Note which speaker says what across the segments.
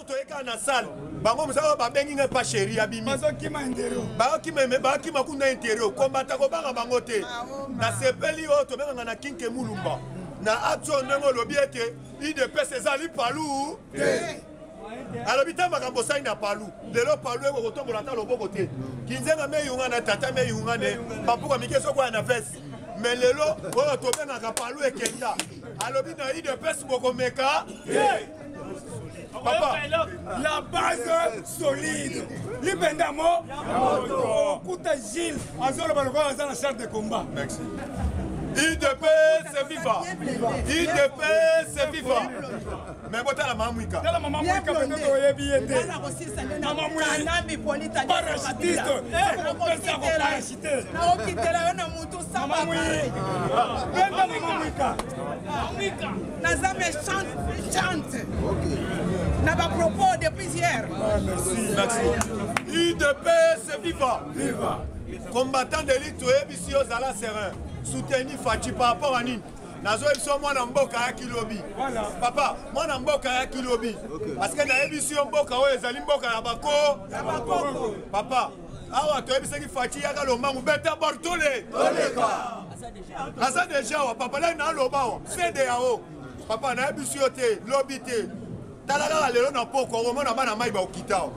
Speaker 1: nyonso toyeka na salle bango mosala babengi ngai pa chéri abimi bakima kuna intérieur kombata kobanga bango te na sepeli oyo tobenganga na kinke mulumba na atio ndenge olobi ete idps ezali palu alobi ta makambo osali na palu lelo palu ekokotombola ata loboko te kinzenga meyunga na tata meyunga ne bapuka mike sokoya na vese mais lelo oyo tobengaka palu ekenda alobi na idps bokomeka papa
Speaker 2: la base solide libendamo okuta Gilles azoloba lokola aza na charte de combat.
Speaker 1: Merci. IDPS viva. IDPS viva. Mais bon, la maman Mouika.
Speaker 2: La maman Mouika peut-être oyebi ete. Maman Mouika. Parachutiste. Parachutiste.
Speaker 3: Na okitela yo na mutu samba.
Speaker 2: Benda maman Mouika.
Speaker 3: Mouika. Naza méchante. Na ba propos depuis hier.
Speaker 1: Merci. IDPS viva. Viva. Combattant d'élite oyebi ozala serein. Soutenir Fachi par rapport à Nine. Nazo ebiso mwana mboka ya kilobi. Papa, mwana mboka ya kilobi. Parce que na ebiso mboka oyo ezali mboka ya bako. Papa, awa to ebiso ki Fachi yaka lombangu beta Bortole. Asa déjà wa papa la na loba wa. C'est de yao. Papa na ebiso te, lobi te. Talala lelo na poko o mona bana mai ba okita.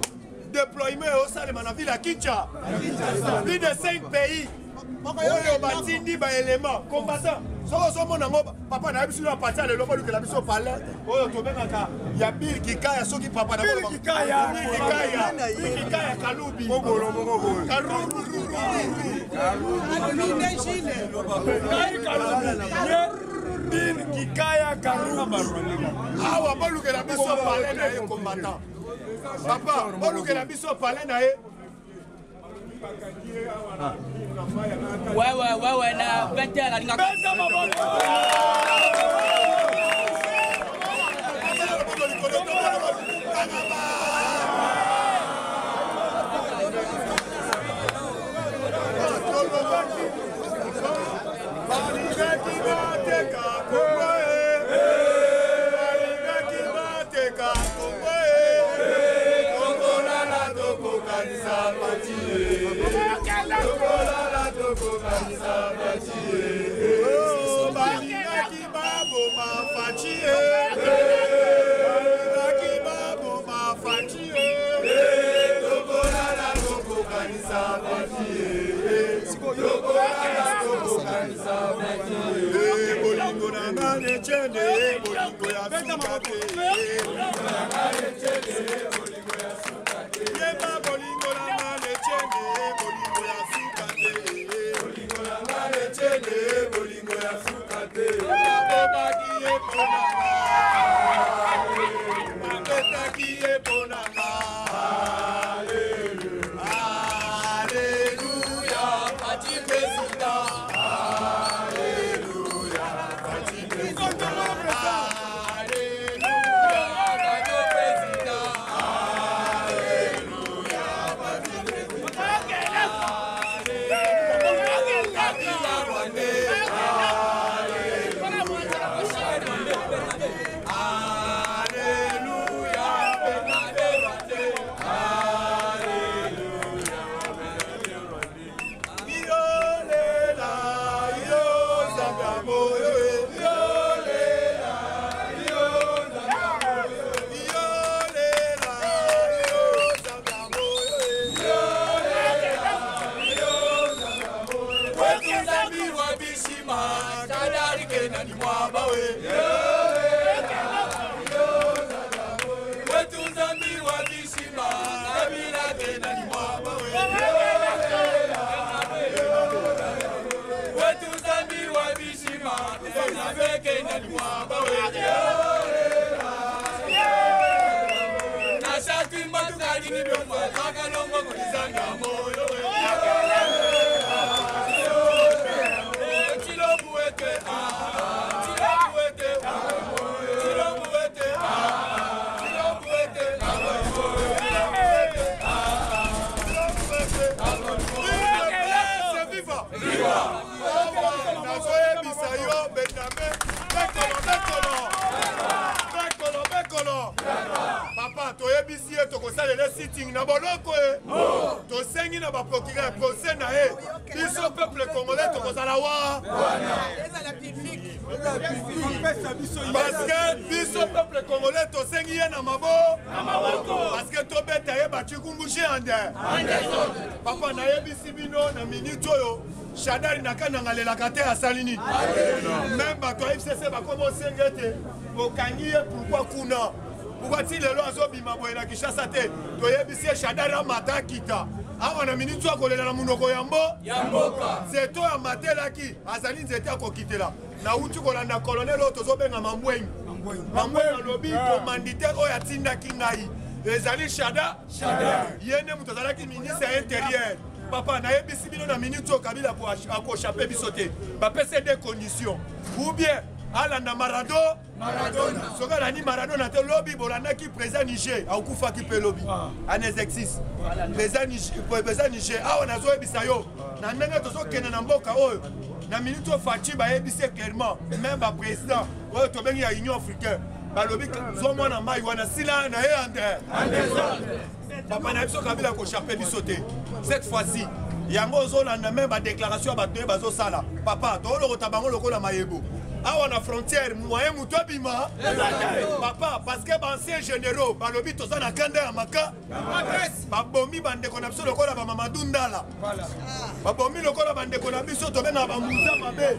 Speaker 1: Déploiement au Salema na ville à Kinshasa. Plus de 5 pays. Oyo batindi ba élément combattant so mona ngo papa na biso na parti le lobo la biso palais oyo to bengaka ya bil kikaya soki papa na
Speaker 2: bil kikaya
Speaker 1: kalubi
Speaker 2: bil kikaya kalubi
Speaker 1: awa boluke la biso palais na ye combattant papa boluke la biso palais na ye.
Speaker 4: Ouais, na 20h la linga.
Speaker 1: toyebisi ye tokosalela sitting na boloko e tosengi na baprocureur procès na ye biso peuple congolais tokozala wa parce que biso peuple congolais tosengi ye na maboko parce que tobeta ye bacikungushi ande papa nayebisi bino na minute oyo Shadari nakana ngalelaka te asali nini même bato ya FCC bakoma osenge te bokangi ye pourquoi kuna pourquoi ti lelo azobima boye na Kinshasa te toyebisi ye Shadari amata kita awa na minute akolela na munoko ya mboka nzeto ya matelaki azali nzete akokitela na uti kolanda colonel oyo tozobenga mambwenyi alobi commanditaire oyo atindaki ngai ezali Shadari ye nde moto azalaki ministre ya intérieur papa nayebisi bino na minute oyo Kabila akochape biso te bapesa des conditions ou bien alanda Maradona soki alandi Maradona te lobi bolandaki président Niger akufaki mpe lobi en exercice président Niger awa nazoyebisa yo na ndenge tozokende na mboka oyo na minute oyo Faci bayebisi clairement même baprésident oyo tobengi ya Union africaine balobi zomwana mai wana sila na ye ande papa na biso Kabila akochape biso te cette fois-ci yango ozolanda même badéclaration ya bato ye bazosala papa toolokota bango lokola mayebo awa na frontière moyen moto abima papa parce que bancien généraux balobi toza na kanda ya maka babomi bandeko na biso lokola bamamadou ndala babomi lokola bandeko na biso tobenga bamuza mabe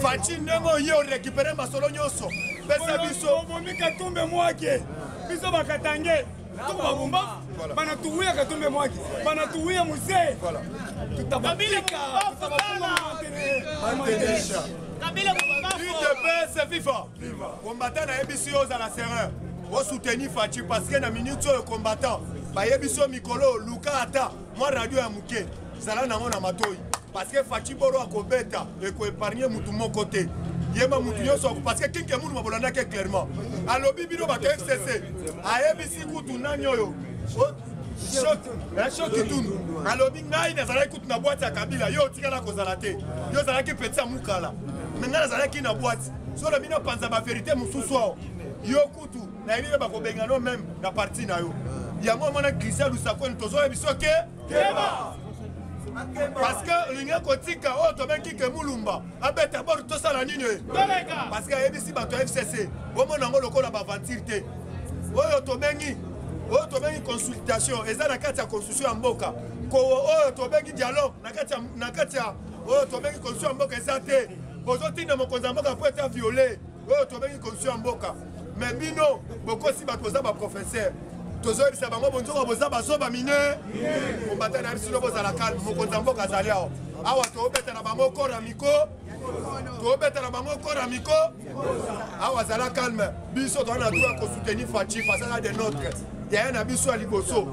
Speaker 1: Faci ndenge oye orécupere masolo nyonso pesa biso
Speaker 2: bomi katumbe mwake biso bakatange tukubabumba banatuwia katumbe mwake banatuwia muzee tutababika
Speaker 1: UDPS FIFA combattant na yebisi yo ozala serein osoutenir Faci parce que na minute oyo combattant bayebisi yo mikolo luka ata mwa radio ya moke zala nango na matoi parce que Faci boro akobeta ekoépargne mutu moko te yeba mutu nyonso parce que kinke munu mabolandaki clairement alobi bino bato FCC ayebisi kutu nani oyo shoki tunu alobi ngai nazalaki kutu na boîte ya Kabila yo otikala kozala te yo ozalaki peti ya mukala ngai nazalaki na boîte so lobi nopanza bavérité mosusu awo yo kutu nayebi bakobengano même na parti na yo yango omona Christian Lusakoni tozoyebiso ke parce que linga kotika oyo tobengi ke mulumba abeta bor tosala nini parce que ayebisi bato ya FCC bomona yango lokola baventure te oyo tobengi consultation eza na kati ya constitution ya mboka oyo tobengi dialogue na kati ya oyo tobengi constitution ya mboka eza te bozotinda mokonzi ya mboka po eta viole oyo tobengi constitution ya mboka mais bino bokosi bato boza baprofesseur tozoyebisa bango bonzoko boza bazoba mine kombata na biso bozala calme mokonzi ya mboka azali awa awa toobetela bango kora miko awa azala calme biso toza na droit kosoutenir Faci fasala de notre yaya na biso ya liboso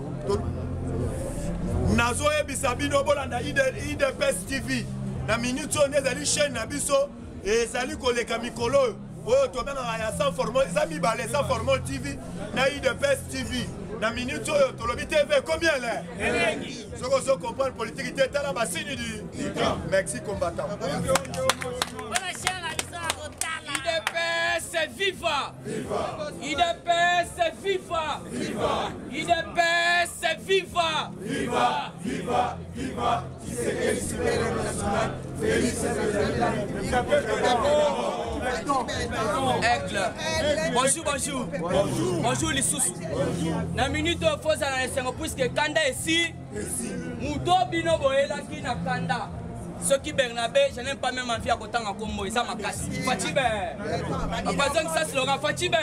Speaker 1: nazoyebisa bino bolanda IDPS TV na minute oyo nde ezali chaîne na biso ezali koleka mikolo oyo tobengaka ya sans formol eza mibale sans formol TV na IDPS TV na minute oyo tolobi TV combien le soki ozo comprendre politique te tala basini du temps merci combattant
Speaker 4: IDPS viva! IDPS viva! IDPS viva! Bonjour les sous. Na minute faut ça na sengo puisque kanda ici. Muto bino boela ki na kanda. Ceux qui Bernabé, je n'aime pas même envie à côté en combo, ils ont ma casse. Fatibé. Par exemple, ça c'est le Fatibé.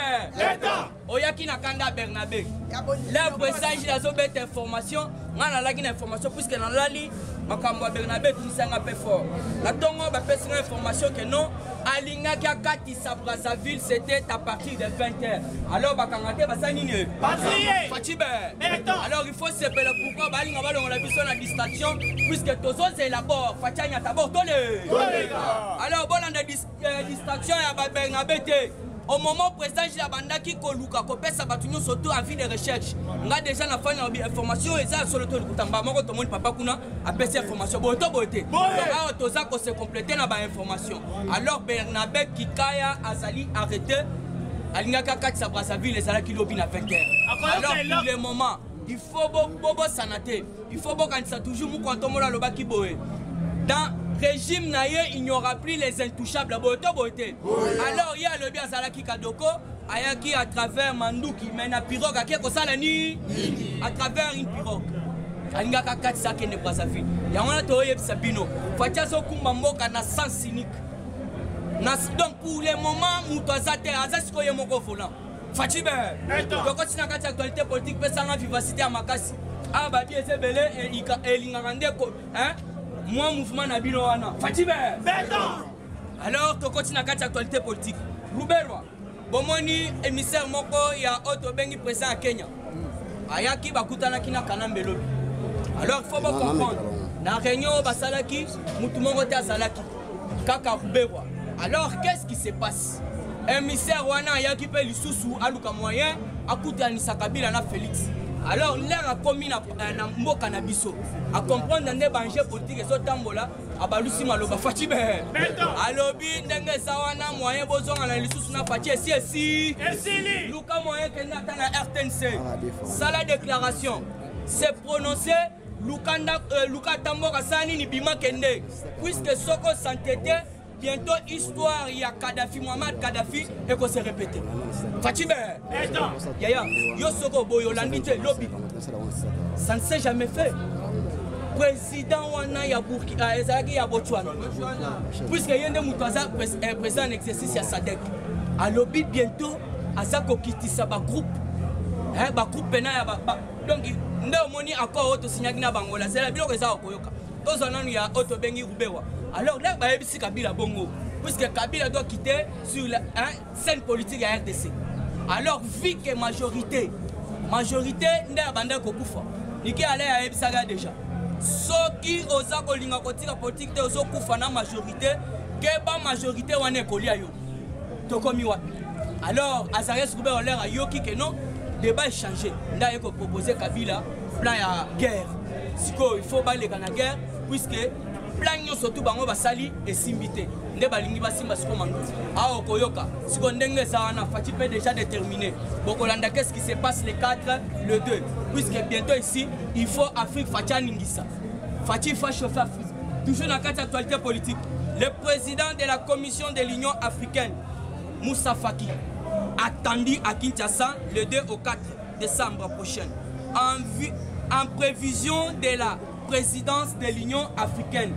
Speaker 4: Oyaki na kanda Bernabé. Là, pour ça, j'ai la zobette information. On a la information puisque dans la ligne, ma cambo Bernabé, tout ça un peu fort. La tongo va faire une information que non. Alinga qui a Katissa Brazzaville, c'était à partir de 20h. Alors, Bakangate, Bassanine. Fatibé. Alors, il faut se faire pourquoi Balinga va dans la vision de la distraction, puisque tous autres élaborent. Fatania d'abord, alors, bon, on a distraction à Bernabé. Au moment président la banda qui koluka kopesa batunyo surtout en vie de recherche nga déjà na fanya information eza sur le tour kutamba moko to moni papa kuna apesa information boto boté alors toza ko se compléter na ba information alors Bernabé Kikaya azali arrêté alingaka kati sa Brazzaville ezalaki lobi na 20h. Alors pour le moment il faut bobo sanaté, il faut bokanisa toujours mukontomola lobaki boye. Dans régime naye il n'y aura plus les intouchables boto boté. Alors il y a le bien Zalaki Kadoko ayaki à travers Mandouki mais na pirogue à ko sala ni à travers une pirogue. Alingaka kati sa kende Brazzaville. Ya wana to yebisa bino. Fatia so kumba mboka na sens cynique. Donc pour le moment Moutouazate azasiko ye moko volant. Fatibe. Donc quand na kati actualité politique pesanga vivacité à makasi. Ah ba bi ezebele et lingangande ko hein. Moi mouvement na bino wana. Fatibe. Alors to continue na kati actualité politique. Luberwa. Bomoni émissaire moko ya Otto Bengi président à Kenya. Ayaki bakutana kina Kanambelo. Alors il faut pas comprendre. Dans la réunion, Basalaki, Moutumongo Tazalaki, Kaka Ruberwa. Alors qu'est-ce qui se passe? Émissaire Wana Yaki Pe Lissousou, Aluka Moyen, Akuta Nisakabila na Félix. Alors l'air a commis na Mboka na Bisso. À comprendre dans des dangers politiques et Sotambola, à Balusi Maloba Fatibe. Alobi, Ndenge Sawana, Moyen Bozon, à la Lissous na Fati, si. Luka Moyen Kenata na RTNC. Ça la déclaration. C'est prononcé. Luka Tambora Sani ni Bima Kende. Puisque Soko s'entêtait, bientôt histoire il y a Kadhafi, Mohamed Kadhafi et qu'on s'est répété. Fatibe. Yaya, yo Soko Boyo Landite Lobby. Ça ne s'est jamais fait. Président Wana Yaburki, Ezagi Yabochouana. Puisque Yende Moutaza président en exercice à Sadek. À Lobby bientôt, à Zako Kitisa groupe. Ba groupe Pena donc nda moni accord auto signé na bangola c'est la bilo que ça okoyoka tous on a Otto Bengi Ruberwa. Alors là ba yebisi Kabila bongo puisque Kabila doit quitter sur la scène politique à RDC. Alors vu que majorité nda banda ko kufa niki ale ya yebisa ga déjà soki oza ko linga kotika politique te ozo kufa na majorité ke ba majorité wana ko lia yo to komi wapi. Alors Azarias Ruberwa l'air a yoki que non débat est changé. Là, il faut proposer Kabila plan à guerre. Il faut aller à la guerre, puisque plan surtout bango basali et simbité. Ne balingi basimba siko mango. Ah okoyoka. Si on dengue ça on a Fatipe déjà déterminé. Bokolanda qu'est-ce qui se passe le 4, le 2. Puisque bientôt ici, il faut Afrique Fatia Ningisa. Fati fa chauffer Afrique. Toujours dans cette actualité politique. Le président de la Commission de l'Union africaine, Moussa Faki, attendu à Kinshasa le 2 au 4 décembre prochain. En prévision de la présidence de l'Union africaine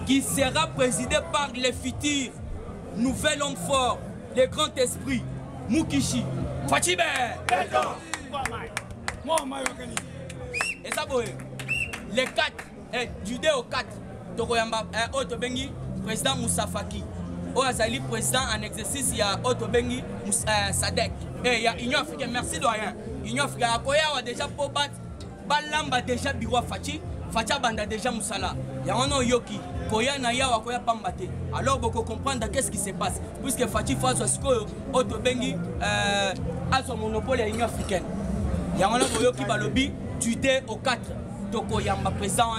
Speaker 4: qui sera présidée par le futur nouvel homme fort, le grand esprit, Mukishi. Fatibe! Et ça, le 4, du 2 au 4, Tokoyamba, Otto Bengi, président Moussa Faki. Azali président en exercice, il y a Otto Bengi Sadek. Et il y a Union africaine, merci doyen. Union africaine, Akoya a déjà pour battre, Balamba déjà Biwa Fati, Fatia Banda déjà Moussala. Il y a un Yoki, Koya Naya Wakoya Pambate. Alors, vous comprenez qu'est-ce qui se passe. Puisque Fati Faso Otto Bengi a son monopole à l'Union africaine. Il y a un Yoki Balobi, du 2 au 4. Tokoyamba président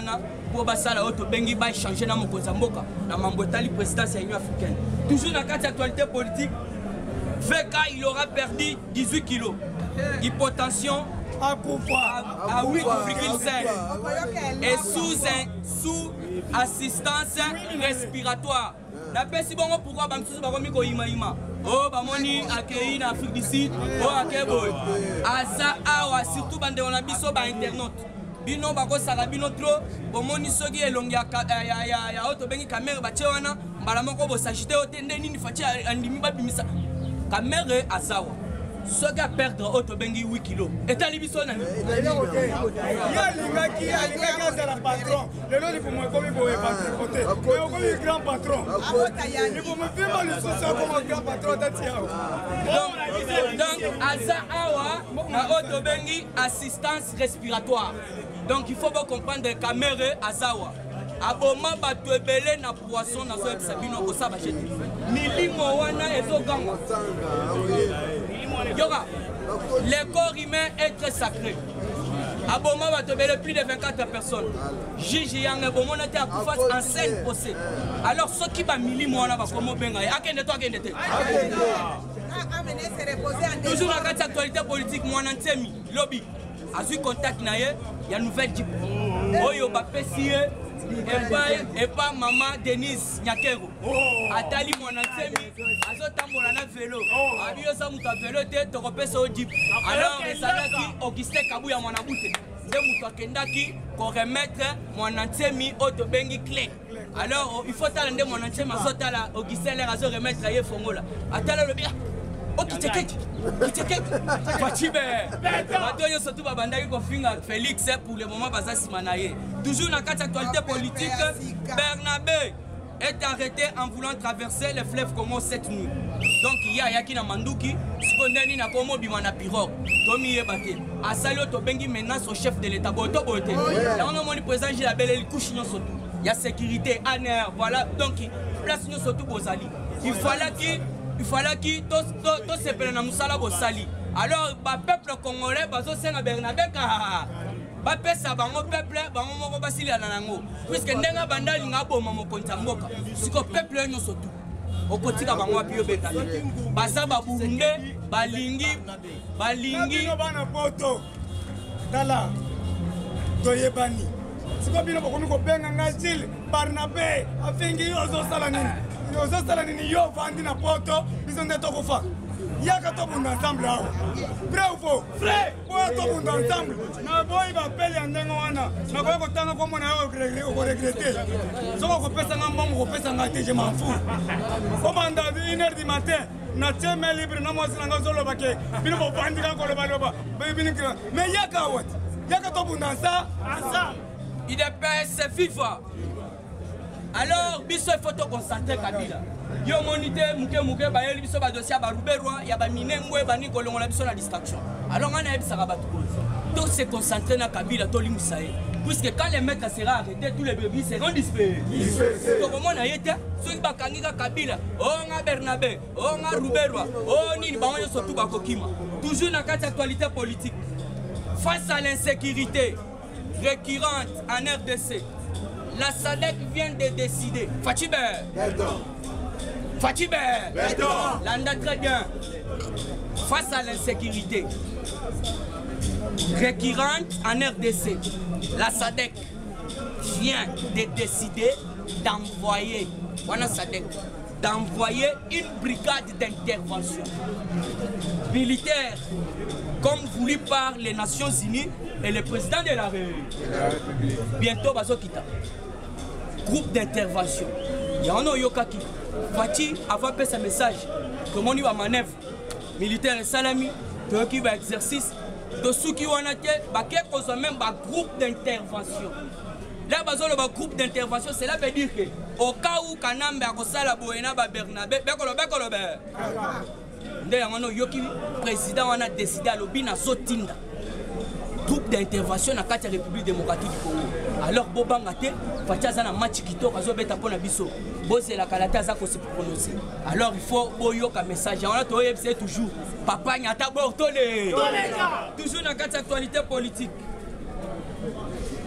Speaker 4: pour basala Otto Bengi va changer na Mokozamboka na mambotali présidence de l'Union africaine. Toujours dans la actualité politique, VK il aura perdu 18 kilos. Hypotension à 8,5 et sous assistance respiratoire. La personne pourquoi bamsusu bakomi ko ima. Oh bamoni accueilli en Afrique du Sud, oh akeboy. Asa awa surtout bande on a biso ba internaute. Bino bako sala bino trop bomoni soki elongi ya Otto Bengi caméra bache wana mbala moko bo sagité otende nini fati andimi babimisa caméra azawa soki a perdre Otto Bengi 8 kilos etali biso nani
Speaker 2: alingaki azala patron lelo lipomo ekomi boye patron te okomi grand patron lipomo fima lisusu akomi grand patron tati awa
Speaker 4: donc aza awa na Otto Bengi assistance respiratoire. Donc il faut bien comprendre que caméra azawa. Aboma bato ebele na poisson na zo sabino ko sa bachete. Milimo wana ezoganga. Yoga. Le corps humain est très sacré. Aboma bato ebele plus de 24 personnes. Gigi yang bomona te akufas en scène procès. Alors ceux qui ba milimo wana ba komo benga akende to akende te. Toujours dans l'actualité politique, moi, Nantemi, lobby, a eu contact, il y a une nouvelle type. Oyo Bapessie, et pas maman Denise Nyakero. Atali mon Nantemi, azotambola na vélo. Abio sa muta vélo te to repesa au jeep. Alors ezalaki Augustin Kabuya mwana bute. Nde mutu akendaki ko remettre mon Nantemi au to bengi clé. Alors il faut tala nde mon Nantemi azotala Augustin l'air azo remettre ye fongola. Atala le bien. Ok, check. Fatibe. Maintenant, surtout babandaki kofinga Félix pour le moment baza simanaye. Toujours dans la actualité politique, Bernabé est arrêté en voulant traverser le fleuve Congo cette nuit. Donc il y a Yaki na Manduki, Skondeni na Komo bimana pirogue. Tomi Yebate. Asalio to bengi menace au chef de l'État. Boto bote. Là on a mon président Gilabel il couche non surtout. Il y a sécurité, ANR, voilà. Donc place nous surtout Bozali. Il fallait que tout se prenne à Moussala Bossali. Alors, le peuple congolais, il Bernabé, peuple, puisque Nenga Banda, il y a un peuple, il surtout. Au côté de la Pio Bétali. Basa Babounde, Balingi.
Speaker 2: Dala, Toyebani. Si vous avez un Barnabé, Afengi, Ozosalanini. Ozosalanini, yo, Vandi na Poto, ils ont des tokofas. Il y a qu'à tout le monde ensemble là. Vrai ou faux? Vrai! Pour tout le monde ensemble. Na boy va payer en dengoana. Na boy va t'en comme on a regretté. Si on peut s'en bon, on peut s'en gâter, je m'en fous. Comme on a 1h du matin, na tiens libre, na moi c'est la zone baké. Bino va vendre encore le baloba. Mais il y a qu'à what? Il y a qu'à tout le monde ensemble.
Speaker 4: Il dépasse FIFA. Alors, biso il faut te concentrer Kabila. Yo monité muke bayeli biso ba dossier ba Ruberwa ya ba minengwe ba nikolongo la biso la distraction. Alors on a ebisa ba tout. Tout se concentrer na Kabila to limusaye. Puisque quand les maîtres sera arrêtés, tous les bébés seront dispersés. Donc comment on a été ceux ba kangika Kabila, on a Bernabé, on a Ruberwa, on ni ba on surtout ba kokima. Toujours dans cette actualité politique. Face à l'insécurité récurrente en RDC, la SADC vient de décider. Fatibé. Fatibé. Landa très bien. Face à l'insécurité récurrente en RDC, la SADC vient de décider d'envoyer une brigade d'intervention militaire comme voulu par les Nations Unies et le président de la République. Bientôt, Bazokita. Groupe d'intervention. Il y a un Yokaki. Fati avant fait ce message. Comment on y va manœuvre militaire et salami, qui va exercice. De ceux qui ont été, ils ont même un groupe d'intervention. Là, le groupe d'intervention, cela veut dire que au cas où Kanambe a Sala Boena Bernabé, le président a décidé à l'objet de Zotinda. Groupe d'intervention dans la République démocratique du Congo. Alors, Bobangate, Fatiazana Machikito, Azobeta Ponabiso, Bose la Kalata Zako se prononcer. Alors, il faut un message. On a toujours Papa Nyata Bortolé. Toujours dans la actualité politique.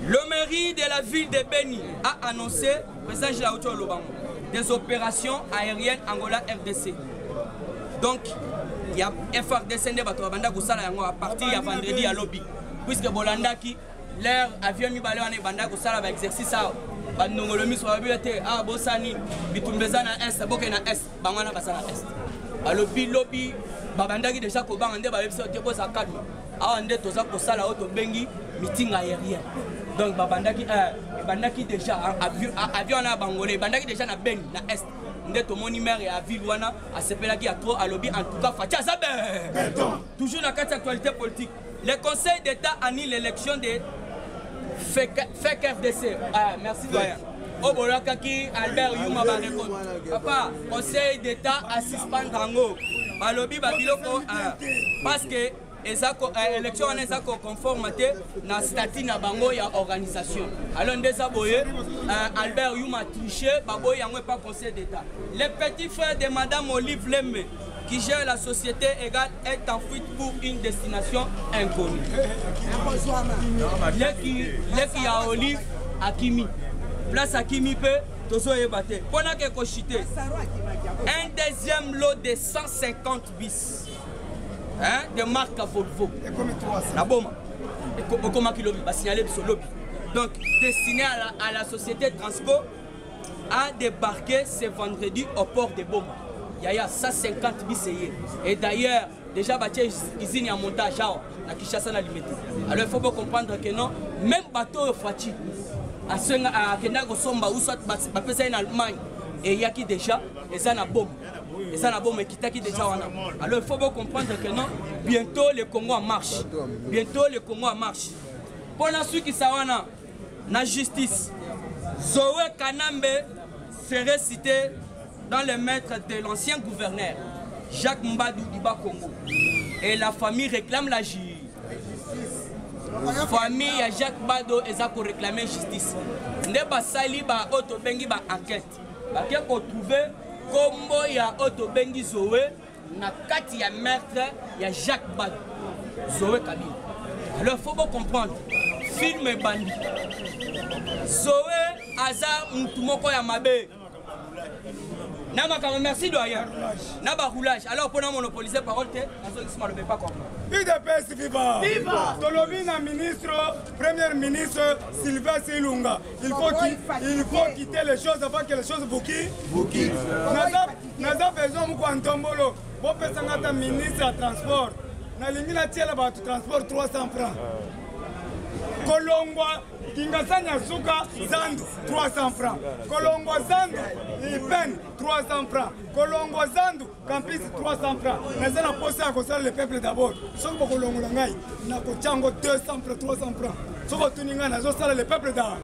Speaker 4: Le mairie de la ville de Beni a annoncé, président Gilles Lobang, des opérations aériennes Angola RDC. Donc, il y a FRDC à partir de vendredi à lobby. Puisque Bolandaki, l'air avion mi balé en banda ko sala ba exercice ça ba ndongolo mi so babete ah bosani bitumbeza na est boke na est bangana basala est alobi lobby babandaki déjà ko bangande ba biso te bosa cadre ah ndé toza ko sala auto bengi meeting aérien donc babandaki déjà avion na bangolé bandaki déjà na Beni na est ndé to moni maire et à ville wana a sepelaki a trop alobi en tout cas Fatia Zabe toujours dans cette actualité politique. Le Conseil d'État annule l'élection de FEC RDC. Merci doyen. Au Bolakaki, Albert Yuma va répondre. Papa, Conseil d'État à suspendre Rango. Balobi Babiloko parce que l'élection est conformité na statut na bango ya organisation. Alors déjà boye Albert Yuma triché, baboy yango pas Conseil d'État. Le petit frère de Madame Olive Lembe qui gère la société égale est en fuite pour une destination inconnue. Les qui a Olive à Kimi. Place à Kimi peut Tozo Ebate. Pendant que Kochité, un deuxième lot de 150 bis de marque Volvo.
Speaker 2: Et
Speaker 4: La bombe. Et comment qu'il lobby, signaler sur lobby. Donc, destiné à la société de transport à débarquer ce vendredi au port de Boma. Il y a 150 BCE. Et d'ailleurs, déjà, ils ont un montage à Kinshasa na limité. Alors, il faut comprendre que non, même bateau Fati, à Kenyago Somba, ou soit en Allemagne, et il y a qui déjà, et ça n'a bombe. Et ça n'a bombe, qui t'a qui déjà. Alors, il faut comprendre que non, bientôt le Congo en marche. Bientôt le Congo en marche. Pour la suite qui s'awana, la justice, Zoé Kanambe serait cité dans les maîtres de l'ancien gouverneur Jacques Mbadou Diba Congo. Et la famille réclame la justice. La famille à Jacques Mbadou est pour réclamer justice. Ndeba sali ba auto bengi ba enquête. Ba ke ko trouver combo ya auto bengi Zoé na kati ya maître ya Jacques Mbadou. Zoé Kabila. Alors il faut comprendre. Film bandi. Zoé Aza Moutoumoko ya Mabe. Merci doyen. Naba roulage. Alors pour nous monopoliser parole, ne veut pas comprendre.
Speaker 2: UDPS viva! Viva! Tolobina ministre, premier ministre Sylvain Silunga. Il faut quitter les choses avant que les choses bouquillent. Naza besoin de Kwantombolo. Bon pesangata ministre à transport. Na lingina tiela ba transport 300 francs. Kolongwa Kingasanya Suka Zandu 300 francs. Kolongwa Zandu Ipen 300 francs. Kolongwa Zandu Campus 300 francs. Nazana posé à cause le peuple d'abord. Soko Kolongwa Ngai na Kochango 200 francs 300 francs. Soko Tuninga nazo sala le peuple d'abord.